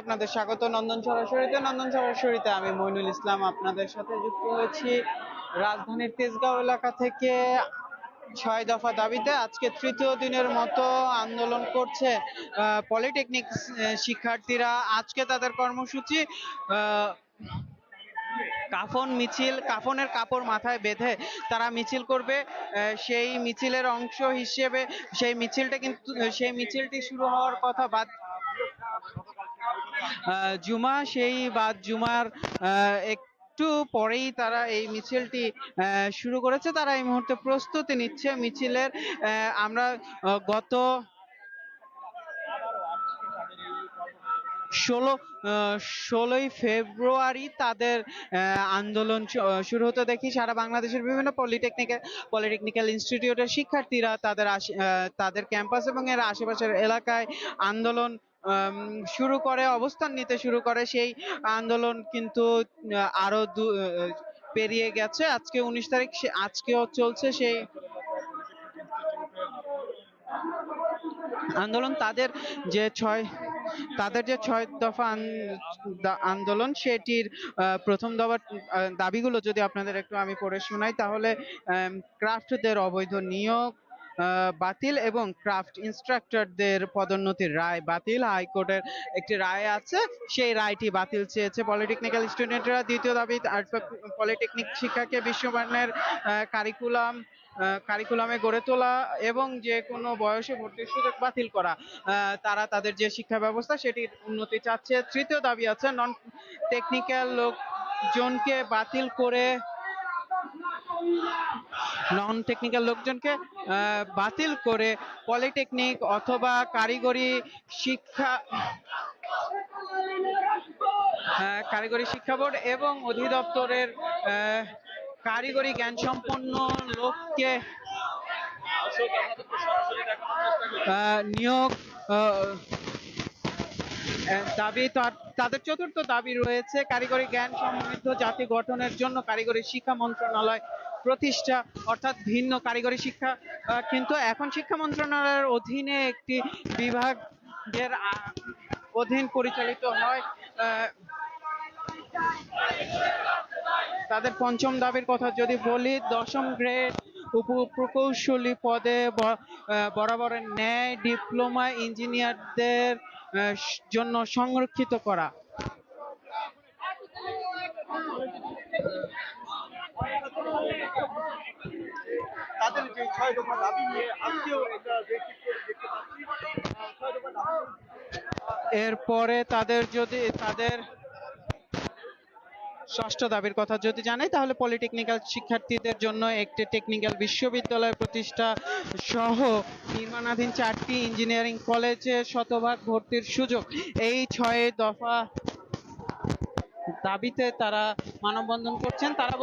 আপনাদের স্বাগত নন্দন সরাসরিতে। নন্দন সরাসরিতে আমি মইনুল ইসলাম আপনাদের সাথে যুক্ত হয়েছি রাজধানীর তেজগাঁও এলাকা থেকে। 6 দফা দাবিতে আজকে তৃতীয় দিনের মতো আন্দোলন করছে পলিটেকনিক শিক্ষার্থীরা। আজকে তাদের কর্মসূচি কাফন মিছিল, কাফনের কাপড় মাথায় বেঁধে তারা মিছিল করবে। সেই মিছিলের অংশ হিসেবে সেই মিছিলটি শুরু হওয়ার কথা বাদ জুমা, সেই বাদ জুমার একটু পরেই তারা এই মিছিলটি শুরু করেছে। তারা এই মুহূর্তে প্রস্তুতি নিচ্ছে মিছিলের। আমরা গত 16ই ফেব্রুয়ারি তাদের আন্দোলন শুরু হতে দেখি। সারা বাংলাদেশের বিভিন্ন পলিটেকনিক্যাল ইনস্টিটিউটের শিক্ষার্থীরা তাদের ক্যাম্পাস এবং এর আশেপাশের এলাকায় আন্দোলন শুরু করে, অবস্থান নিতে শুরু করে। সেই আন্দোলন কিন্তু আরো পেরিয়ে গেছে। আজকে 19 তারিখ, আজকেও চলছে সেই আন্দোলন। তাদের যে 6 দফা আন্দোলন, সেটির প্রথম দফার দাবিগুলো যদি আপনাদের একটু আমি পড়ে শোনাই, তাহলে ক্রাফটদের অবৈধ নিয়োগ বাতিল এবং ক্রাফট ইনস্ট্রাক্টরদের পদোন্নতির রায় বাতিল। হাইকোর্টের একটি রায় আছে, সেই রায়টি বাতিল চেয়েছে পলিটেকনিক্যাল স্টুডেন্টরা। দ্বিতীয় দাবি, পলিটেকনিক শিক্ষাকে বিশ্বমানের কারিকুলামে গড়ে তোলা এবং যে কোনো বয়সে ভর্তির সুযোগ বাতিল করা। তারা তাদের যে শিক্ষা ব্যবস্থা সেটির উন্নতি চাচ্ছে। তৃতীয় দাবি আছে নন টেকনিক্যাল লোকজনকে বাতিল করে পলিটেকনিক অথবা কারিগরি শিক্ষা বোর্ড এবং অধিদপ্তরের কারিগরি জ্ঞান সম্পন্ন লোককে নিয়োগ দাবি। তাদের চতুর্থ দাবি রয়েছে কারিগরি জ্ঞান সমৃদ্ধ জাতি গঠনের জন্য কারিগরি শিক্ষা মন্ত্রণালয় প্রতিষ্ঠা, অর্থাৎ ভিন্ন কারিগরি শিক্ষা কিন্তু এখন শিক্ষা মন্ত্রণালয়ের অধীনে একটি বিভাগের অধীন পরিচালিত হয়। তাদের পঞ্চম দাবির কথা যদি বলি, 10ম গ্রেড প্রকৌশলী পদে বরাবরের ন্যায় ডিপ্লোমা ইঞ্জিনিয়ারদের জন্য সংরক্ষিত করা। তাদের যে 6 দফা দাবি নিয়ে আজকেও এরপরে তাদের ষষ্ঠ দাবির কথা যদি জানাই, তাহলে পলিটেকনিক্যাল শিক্ষার্থীদের জন্য একটি টেকনিক্যাল বিশ্ববিদ্যালয় প্রতিষ্ঠা সহ নির্মাণাধীন 4টি ইঞ্জিনিয়ারিং কলেজে শতভাগ ভর্তির সুযোগ। এই 6 দফা দাবিতে তারা মানববন্ধন করছেন। তারা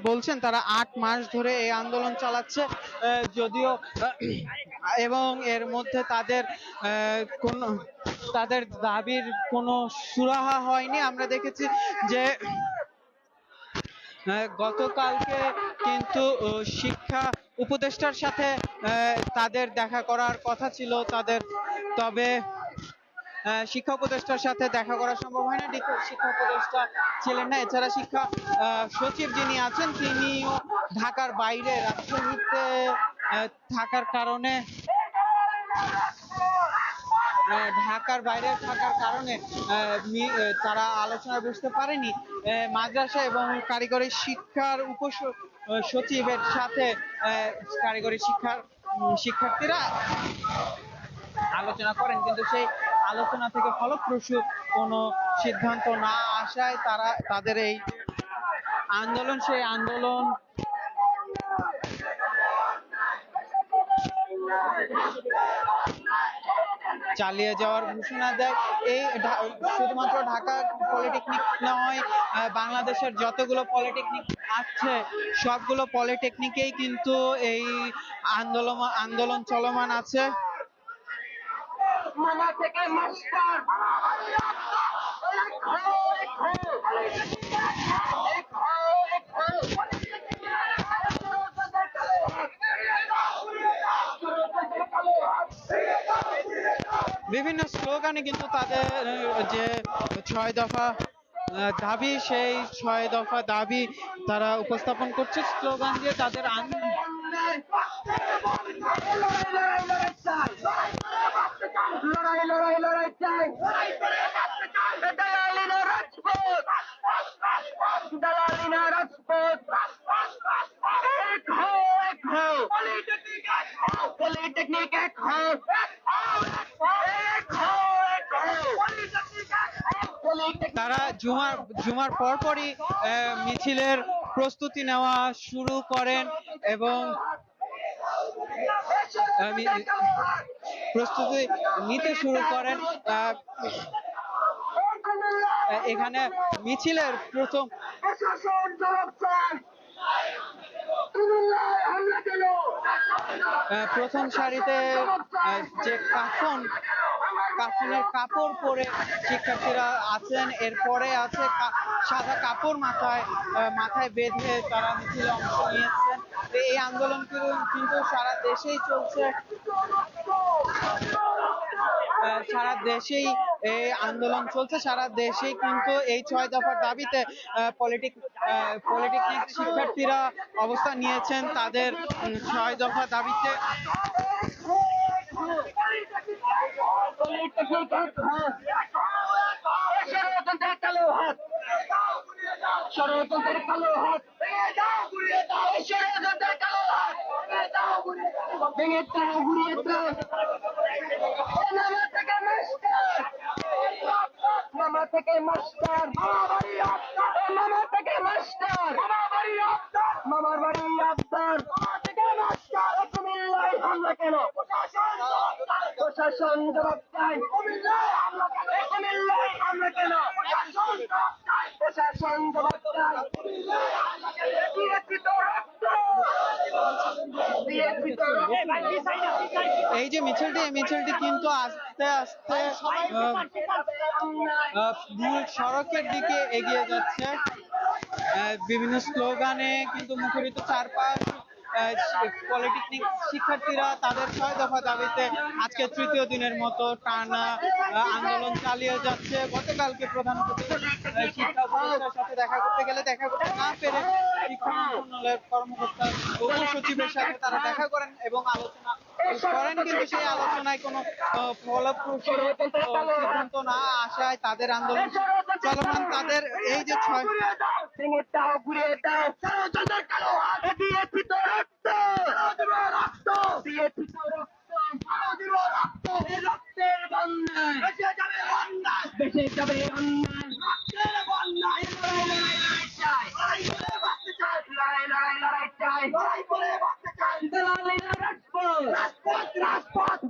বলছেন তারা 8 মাস ধরে এই আন্দোলন চালাচ্ছে, যদিও এবং এর মধ্যে তাদের দাবির কোনো সুরাহা হয়নি। আমরা দেখেছি যে গতকালকে কিন্তু শিক্ষা উপদেষ্টার সাথে তাদের দেখা করার কথা ছিল তবে শিক্ষা উপদেষ্টার সাথে দেখা করা সম্ভব হয় না। শিক্ষা উপদেষ্টা ছিলেন না। এছাড়া শিক্ষা সচিব যিনি আছেন, তিনিও ঢাকার বাইরে রাজশাহীতে থাকার কারণে তারা আলোচনায় বসতে পারেনি। মাদ্রাসা এবং কারিগরি শিক্ষার সচিবের সাথে কারিগরি শিক্ষার্থীরা আলোচনা করেন, কিন্তু সেই আলোচনা থেকে ফলপ্রসূ কোনো সিদ্ধান্ত না আসায় তাদের এই সেই আন্দোলন চালিয়ে যাওয়ার ঘোষণা দেয়। এই শুধুমাত্র ঢাকা পলিটেকনিক নয়, বাংলাদেশের যতগুলো পলিটেকনিক আছে সবগুলো পলিটেকনিকেই কিন্তু এই আন্দোলন চলমান আছে। বিভিন্ন স্লোগানে কিন্তু তাদের যে 6 দফা দাবি, সেই 6 দফা দাবি তারা উপস্থাপন করছে স্লোগান দিয়ে তাদের লড়াই লড়াই লড়াই চাই, দালালি না রাজপথ, দালালি না রাজপথ, এক হো এক হো, পলিটেকনিক এক হো, এক হো এক হো, তারা জুমার পরপরই মিছিলের প্রস্তুতি নেওয়া শুরু করেন এবং প্রস্তুতি নিতে শুরু করেন। এখানে মিছিলের প্রথম সারিতে যে কাফনের কাপড় পরে শিক্ষার্থীরা আছেন, এরপরে আছে সাদা কাপড় মাথায় বেঁধে তারা মিছিলে অংশ নিয়েছেন। এই আন্দোলন কিন্তু সারা দেশেই চলছে, সারা দেশেই এই আন্দোলন চলছে, সারা দেশেই কিন্তু এই 6 দফার দাবিতে পলিটেকনিক শিক্ষার্থীরা অবস্থান নিয়েছেন তাদের 6 দফা দাবিতে। ষড়যন্ত্রের কালো হাত, ষড়যন্ত্রের কালো হাত, ষড়যন্ত্রের কালো হাত, ভেঙে দাও ঘুরিয়ে দাও, মামা থেকে মাস্টার, মামা থেকে মাস্টার, মামার বাড়ি আফতার, কুমিল্লায় হামলা কেন, প্রশাসন জবাব চাই, কুমিল্লায় হামলা কেন, প্রশাসন জবাব চাই, দিয়েছি তো রক্ত, দিয়েছি তো রক্ত। এই যে মিছিলটি কিন্তু আস্তে আস্তে মূল সড়কের দিকে এগিয়ে যাচ্ছে। বিভিন্ন স্লোগানে কিন্তু মুখরিত চারপাশ। পলিটেকনিক শিক্ষার্থীরা তাদের 6 দফা দাবিতে আজকে তৃতীয় দিনের মতো টানা আন্দোলন চালিয়ে যাচ্ছে। গতকালকে প্রধান শিক্ষা উপদেষ্টার সাথে দেখা করতে না পেরে শিক্ষা মন্ত্রণালয়ের কর্মকর্তা উপসচিবের সাথে তারা দেখা করেন এবং আলোচনা করেন, কিন্তু সেই আলোচনায় কোনো ফলপ্রসূ সিদ্ধান্ত না আসায় তাদের আন্দোলন চলমান। তাদের এই যে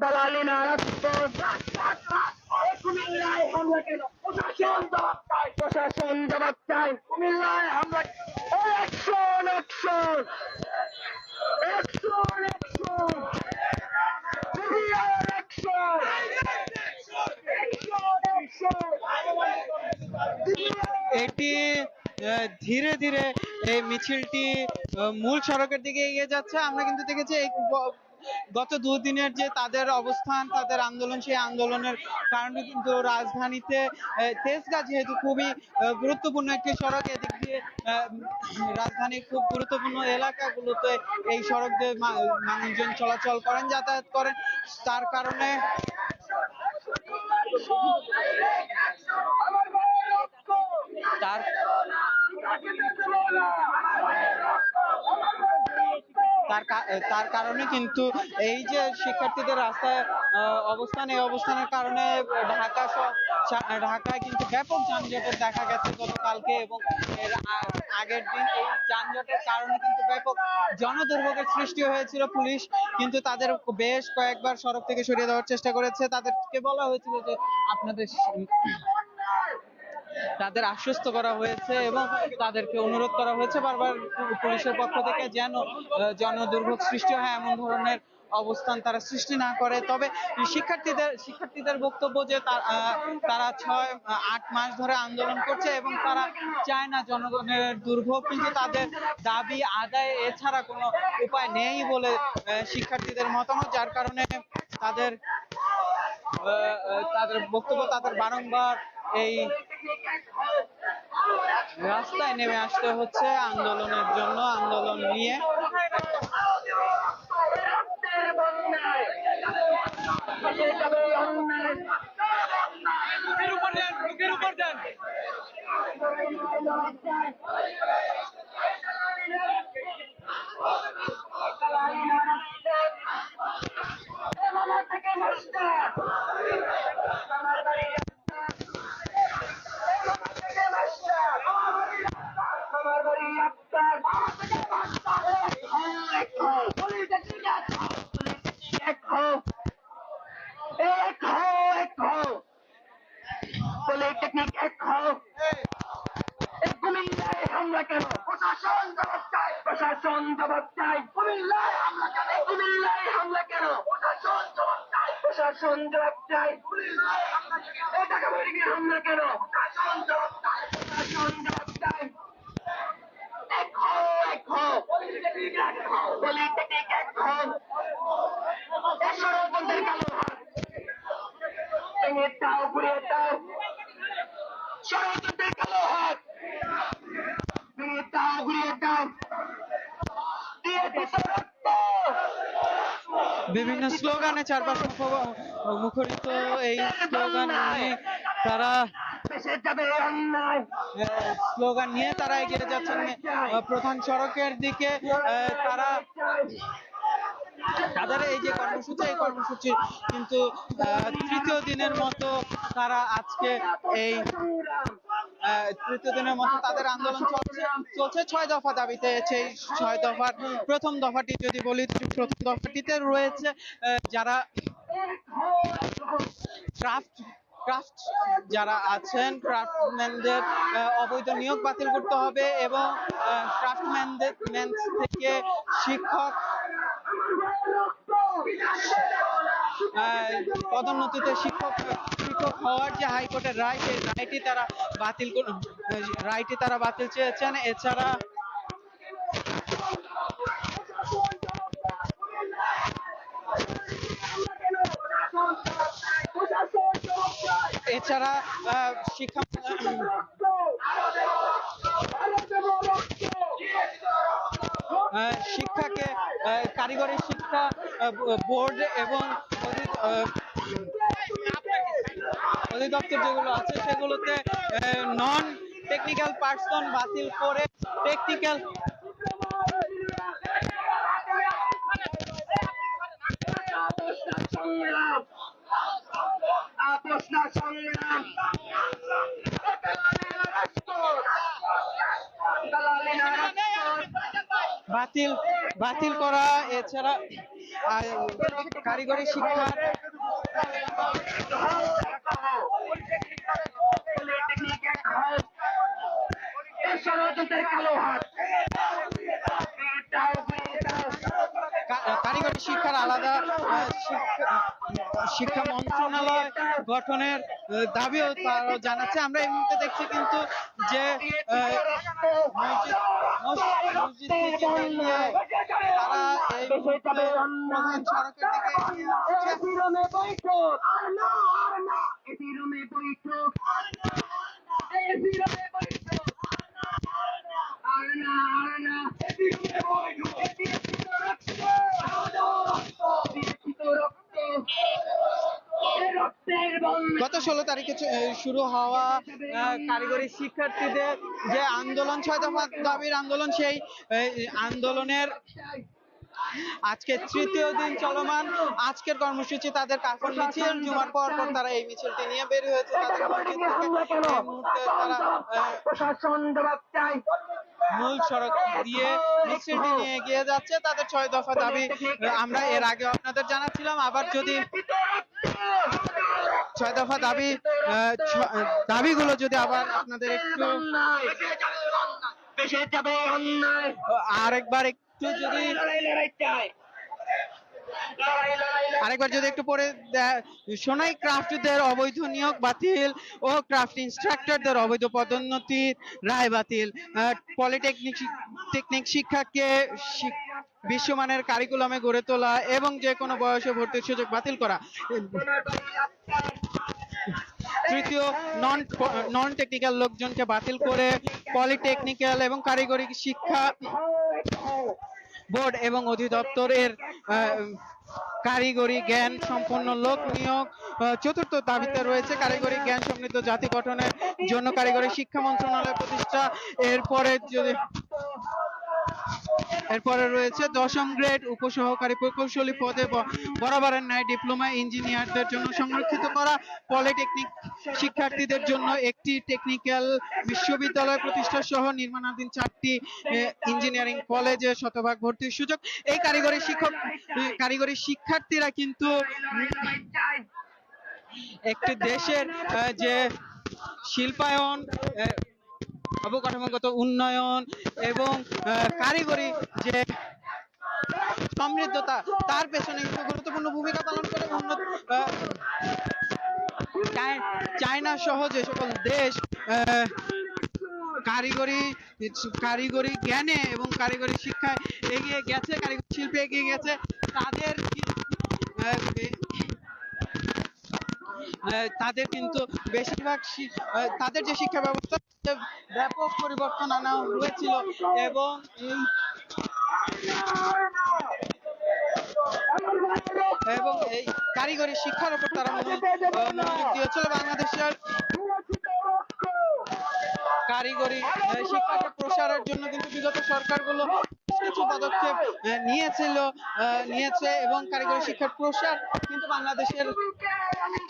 দালালি না রাজপথ, কুমিল্লায় হামলা কেন, প্রশাসন জবাব চাই, প্রশাসন জবাব চাই, কুমিল্লায় হামলা, action action action action, action এটি ধীরে ধীরে এই মিছিলটি মূল সড়কের দিকে এগিয়ে যাচ্ছে। আমরা কিন্তু দেখেছি গত 2 দিনের যে তাদের অবস্থান, তাদের আন্দোলন, সেই আন্দোলনের কারণে কিন্তু রাজধানীতে তেজগাঁ যেহেতু খুবই গুরুত্বপূর্ণ একটি সড়ক, এদিক দিয়ে রাজধানীর খুব গুরুত্বপূর্ণ এলাকাগুলোতে এই সড়ক দিয়ে মানুষজন চলাচল করেন, যাতায়াত করেন। তার কারণে তার কারণে কিন্তু এই যে শিক্ষার্থীদের রাস্তায় এই অবস্থানের কারণে ঢাকায় কিন্তু ব্যাপক যানজটের দেখা গেছে গতকালকে এবং এর আগের দিন। এই যানজটের কারণে কিন্তু ব্যাপক জনদুর্ভোগের সৃষ্টি হয়েছিল। পুলিশ কিন্তু তাদের বেশ কয়েকবার সড়ক থেকে সরিয়ে দেওয়ার চেষ্টা করেছে। তাদেরকে বলা হয়েছিল যে তাদের আশ্বস্ত করা হয়েছে এবং তাদেরকে অনুরোধ করা হয়েছে বারবার পুলিশের পক্ষ থেকে যেন জনদুর্ভোগ সৃষ্টি হয় এমন ধরনের অবস্থান তারা সৃষ্টি না করে। তবে শিক্ষার্থীদের বক্তব্য যে তারা 6-8 মাস ধরে আন্দোলন করছে এবং তারা চায় না জনগণের দুর্ভোগ, কিন্তু তাদের দাবি আদায় এছাড়া কোনো উপায় নেই বলে শিক্ষার্থীদের মতামত, যার কারণে তাদের তাদের বক্তব্য, তাদের বারংবার এই রাস্তায় নেমে আসতে হচ্ছে আন্দোলনের জন্য, আন্দোলন নিয়ে। পলিটেকনিক এক হও, কুমিল্লায় হামলা কেন? প্রশাসন জবাব চাই, প্রশাসন জবাব চাই। কুমিল্লায় হামলা কেন? কুমিল্লায় হামলা কেন? প্রশাসন জবাব চাই, প্রশাসন জবাব চাই। কুমিল্লায় হামলা কেন? এই ঢাকা মেডিকেল হামলা কেন? প্রশাসন জবাব চাই, প্রশাসন জবাব চাই। এক হও, এক হও, পলিটেকনিক এক হও, পলিটেকনিক এক হও। এই ষড়যন্ত্রের কালো হাত ভেঙে দাও, ঘুরিয়ে দাও। ষড়যন্ত্রের কালো হাত ভেঙে দাও, ঘুরিয়ে দাও। দিয়ে দিত রক্ত। বিভিন্ন স্লোগানে চারপাশে মুখরিত, এই স্লোগান নিয়ে তারা দেশে যাবে অন্যায়, স্লোগান নিয়ে তারা এগিয়ে যাচ্ছেন প্রধান সড়কের দিকে। তারা তাদের এই যে কর্মসূচি, এই কর্মসূচি কিন্তু তৃতীয় দিনের মতো তারা আজকে এই তৃতীয় দিনের মতো তাদের আন্দোলন চলছে 6 দফা দাবিতে। সেই 6 দফার প্রথম দফাটি যদি বলি, প্রথম দফাটিতে রয়েছে যারা ক্রাফট যারা আছেন, ক্রাফটম্যানদের অবৈধ নিয়োগ বাতিল করতে হবে এবং ক্রাফটম্যানদের থেকে শিক্ষক পদোন্নতিতে শিক্ষক হওয়ার যে হাইকোর্টের রায়, সেই রায়টি তারা বাতিল চেয়েছেন। এছাড়া এছাড়া শিক্ষা শিক্ষাকে কারিগরি শিক্ষা বোর্ড এবং অধিদপ্তর যেগুলো আছে সেগুলোতে নন টেকনিক্যাল পার্সন বাতিল করে টেকনিক্যাল সংগ্রাম, আপোষ না সংগ্রাম, বাতিল করা। এছাড়া কারিগরি শিক্ষা কারিগরি শিক্ষার আলাদা শিক্ষা মন্ত্রণালয় গঠনের দাবিও তারা জানাচ্ছে। আমরা এই মুহূর্তে দেখছি কিন্তু যে তারা এই প্রধান সড়কের গত 16 তারিখে শুরু হওয়া কারিগরি শিক্ষার্থীদের যে আন্দোলন, 6 দফা দাবির আন্দোলন, সেই আন্দোলনের আজকে তৃতীয় দিন চলমান। আজকের কর্মসূচি তাদের কাফন মিছিল। জুমার পর তারা এই মিছিলটি নিয়ে বের হয়েছে। তাদের মসজিদ থেকে এই মুহূর্তে তারা মূল সড়ক দিয়ে মিছিলটি নিয়ে এগিয়ে যাচ্ছে। তাদের 6 দফা দাবি আমরা এর আগে আপনাদের জানাচ্ছিলাম। আবার যদি 6 দফা দাবিগুলো যদি আবার আপনাদের একটু আরেকবার যদি একটু পরে শোনাই, ক্রাফটদের অবৈধ নিয়োগ বাতিল ও ক্রাফট ইনস্ট্রাক্টরদের অবৈধ পদোন্নতির রায় বাতিল। পলিটেকনিক শিক্ষাকে বিশ্বমানের কারিকুলামে গড়ে তোলা এবং যে কোনো বয়সে ভর্তির সুযোগ বাতিল করা। তৃতীয়, নন টেকনিক্যাল লোকজনকে বাতিল করে পলিটেকনিক্যাল এবং কারিগরি শিক্ষা বোর্ড এবং অধিদপ্তরের কারিগরি জ্ঞান সম্পন্ন লোক নিয়োগ। চতুর্থ দাবিতে রয়েছে কারিগরি জ্ঞান সমৃদ্ধ জাতি গঠনের জন্য কারিগরি শিক্ষা মন্ত্রণালয় প্রতিষ্ঠা। এরপরে রয়েছে দশম গ্রেড উপসহকারী প্রকৌশলী পদে বরাবরের ন্যায় ডিপ্লোমা ইঞ্জিনিয়ারদের জন্য সংরক্ষিত করা। পলিটেকনিক শিক্ষার্থীদের জন্য একটি টেকনিক্যাল বিশ্ববিদ্যালয় প্রতিষ্ঠা সহ নির্মাণাধীন 4টি ইঞ্জিনিয়ারিং কলেজে শতভাগ ভর্তির সুযোগ। এই কারিগরি শিক্ষার্থীরা কিন্তু একটি দেশের যে শিল্পায়ন, অবকাঠামোগত উন্নয়ন এবং কারিগরি যে সমৃদ্ধতা তার পেছনে কিন্তু গুরুত্বপূর্ণ ভূমিকা পালন করে। চায়না সহ যে সকল দেশ কারিগরি জ্ঞানে এবং কারিগরি শিক্ষায় এগিয়ে গেছে, কারিগরি শিল্পে এগিয়ে গেছে, তাদের কিন্তু বেশিরভাগ তাদের যে শিক্ষা ব্যবস্থা ব্যাপক পরিবর্তন আনা হয়েছিল এবং এই কারিগরি শিক্ষার উপর তারা মনোযোগ দিয়েছিল। বাংলাদেশের কারিগরি শিক্ষাকে প্রসারের জন্য কিন্তু বিগত সরকারগুলো কিছু পদক্ষেপ নিয়েছে এবং কারিগরি শিক্ষার প্রসার কিন্তু বাংলাদেশের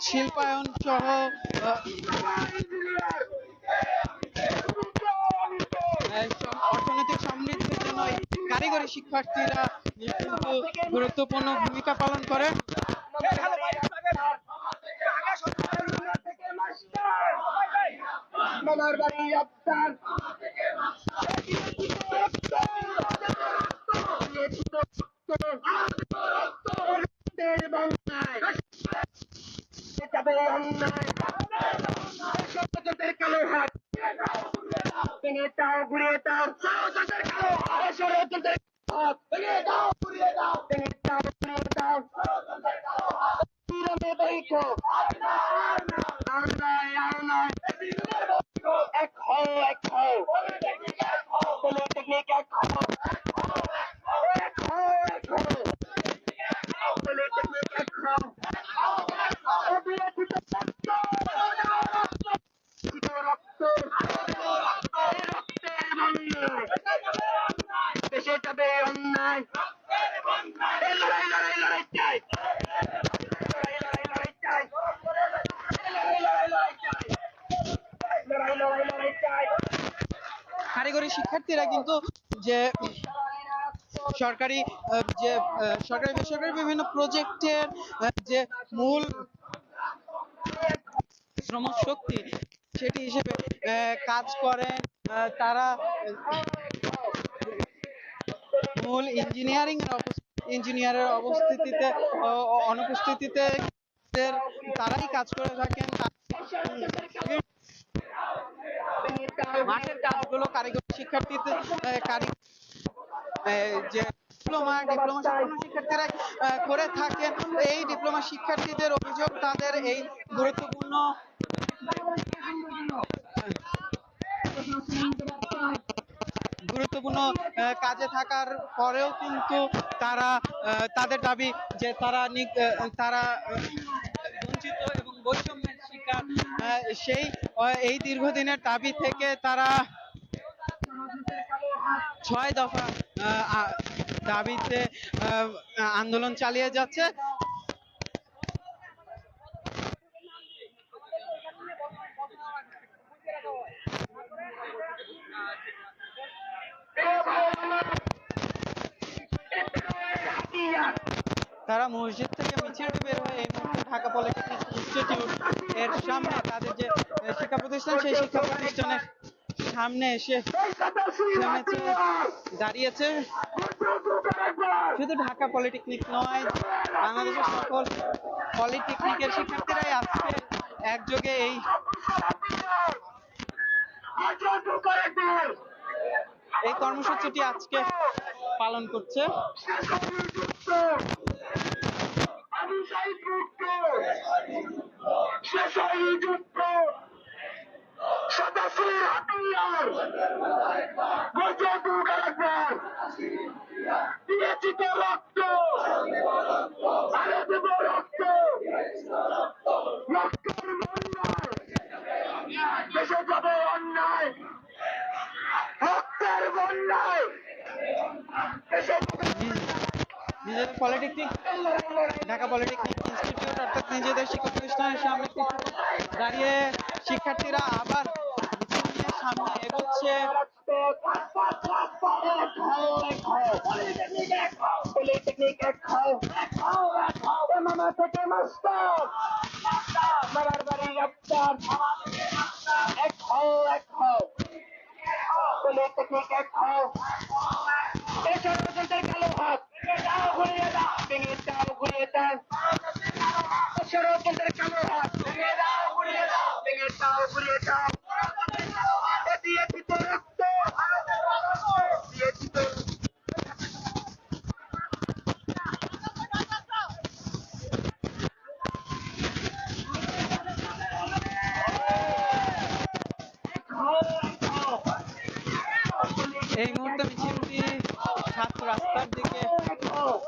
শিল্পায়ন সহ অর্থনৈতিক সমৃদ্ধির জন্য কারিগরি শিক্ষার্থীরা কিন্তু গুরুত্বপূর্ণ ভূমিকা পালন করে। কারিগরি শিক্ষার্থীরা কিন্তু যে সরকারি বেসরকারি বিভিন্ন প্রজেক্টের যে মূল শ্রম শক্তি সেটি হিসেবে কাজ করেন। তারা মূল ইঞ্জিনিয়ারের অনুপস্থিতিতে তারাই কাজ করে থাকেন। মাঠের কাজগুলো কারিগরি শিক্ষার্থীদের যে ডিপ্লোমা সম্পন্ন শিক্ষার্থীরা করে থাকেন। এই ডিপ্লোমা শিক্ষার্থীদের অভিযোগ তাদের এই গুরুত্বপূর্ণ কাজে থাকার পরেও কিন্তু তাদের দাবি যে তারা বঞ্চিত এবং বৈষম্যের শিকার। এই দীর্ঘদিনের দাবি থেকে তারা 6 দফা দাবিতে আন্দোলন চালিয়ে যাচ্ছে। তারা মসজিদ থেকে মিছিল বের হয়ে এই মুহূর্তে ঢাকা পলিটেকনিক ইনস্টিটিউট এর সামনে তাদের যে শিক্ষা প্রতিষ্ঠান সেই শিক্ষা প্রতিষ্ঠানের সামনে এসে দাঁড়িয়েছে। শুধু ঢাকা পলিটেকনিক নয়, বাংলাদেশের সকল পলিটেকনিকের শিক্ষার্থীরাই আজকে একযোগে এই কর্মসূচিটি আজকে পালন করছে। আমি সেই যুদ্ধ শেষ হয়নি যুদ্ধ 87 হাতিয়ার গজে দুগারবার দিয়েছি তো রক্ত আরো দেব রক্ত রক্তের বন্যায় দেশে যাবে অন্যায় রক্তের বন্যায় দেশে নিজেদের পলিটেকনিক ঢাকা পলিটেকনিক ইনস্টিটিউট অর্থাৎ নিজেদের শিক্ষা প্রতিষ্ঠানের সামনে দাঁড়িয়ে শিক্ষার্থীরা আবার মিছিল নিয়ে সামনে এগোচ্ছে। মামা থেকে মাস্টার মামার বাড়ি রপ্তার এক হও এক হও পলিটেকনিক এক হও এছাড়া কালো হাত ঘুরিয়ে দাও ভেঙে দাও ঘুরিয়ে দাও সড়কের কালো হাত ভেঙে দাও ঘুরিয়ে দাও ভেঙে দাও ঘুরিয়ে দাও দিয়েছি তো রক্ত দিয়েছি তো এই মুহূর্তে মিছিলটি ছাত্র রাস্তার দিকে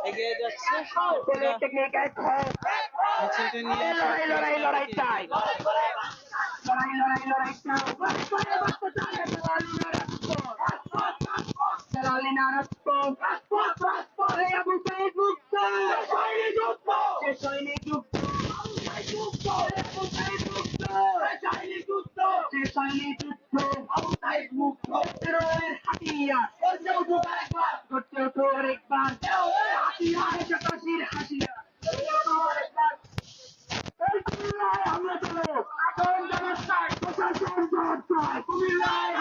এগিয়ে যাচ্ছে। শিক্ষার্থীরা মিছিলটি নিয়ে লড়াই চাই আমরা চলো প্রশাসন জবাব চাই কুমিল্লায়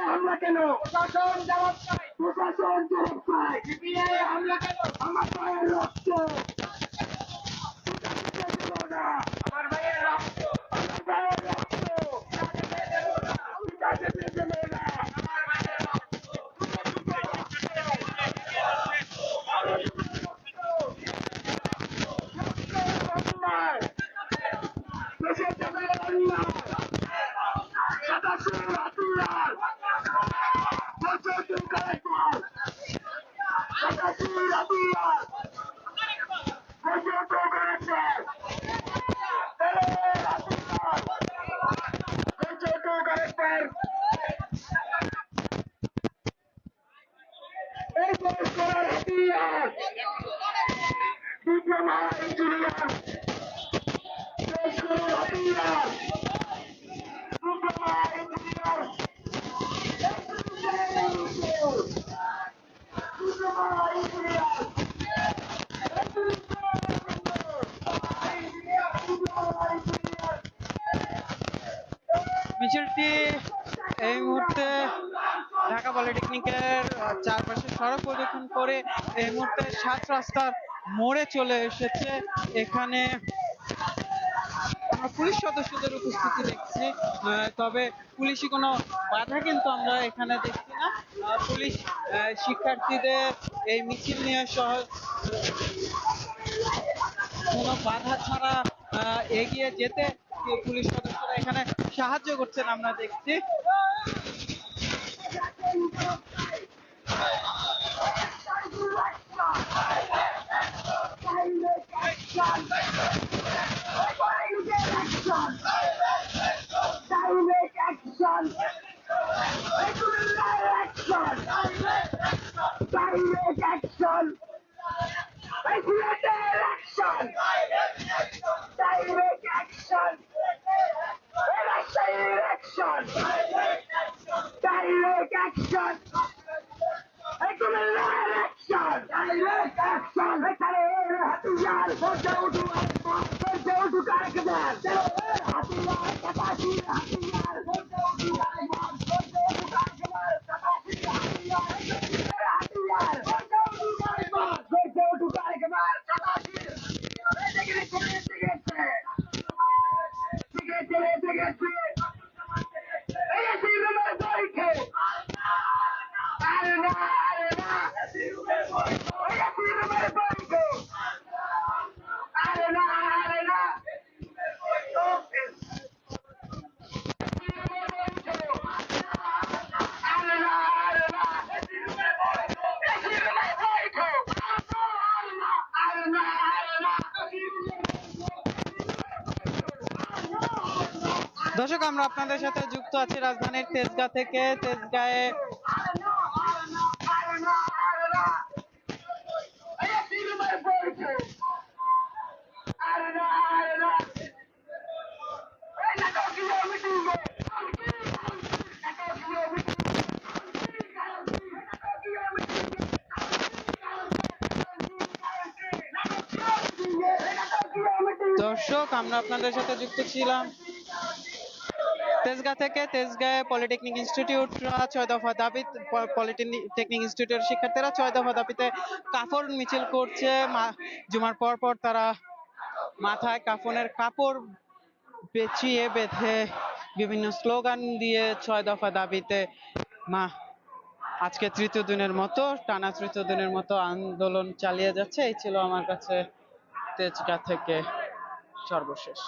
হামলা কেন প্রশাসন জবাব চাই প্রশাসন জবাব চাই সিপিআই হামলা কেন আমার ভাইয়ের রক্ত আমার ভাইয়ের রক্ত আমার ভাইয়ের রক্ত ডিপ্লোমা ইঞ্জিনিয়ার হাতিয়ার ডিপ্লোমা ইঞ্জিনিয়ার ডিপ্লোমা ইঞ্জিনিয়ার মিছিলটি এই মুহূর্তে ঢাকা পলিটেকনিকের চারপাশে সড়ক প্রদক্ষিণ করে এই মুহূর্তে সাত রাস্তার মোড়ে চলে এসেছে। এখানে আমরা পুলিশ সদস্যদের উপস্থিতি দেখছি, তবে পুলিশি কোনো বাধা কিন্তু আমরা এখানে দেখছি না। পুলিশ শিক্ষার্থীদের এই মিছিল নিয়ে কোনো বাধা ছাড়া এগিয়ে যেতে পুলিশ সদস্যরা এখানে সাহায্য করছেন আমরা দেখছি। আরে না, আরে না। আরে না, আরে না। আরে না, আরে না। দর্শক, আমরা আপনাদের সাথে যুক্ত আছি রাজধানীর তেজগাঁ থেকে। তেজগাঁয়ে দর্শক, আমরা আপনাদের সাথে যুক্ত ছিলাম তেজগাঁ থেকে। তেজগাঁয়ে পলিটেকনিক ইনস্টিটিউটরা 6 দফা দাবি, পলিটেকনিক ইনস্টিটিউটের শিক্ষার্থীরা 6 দফা দাবিতে কাফন মিছিল করছে। জুমার পর পর তারা মাথায় কাফনের কাপড় পেঁচিয়ে বেঁধে বিভিন্ন স্লোগান দিয়ে 6 দফা দাবিতে মা আজকে তৃতীয় দিনের মতো, টানা তৃতীয় দিনের মতো আন্দোলন চালিয়ে যাচ্ছে। এই ছিল আমার কাছে তেজগাঁ থেকে সর্বশেষ।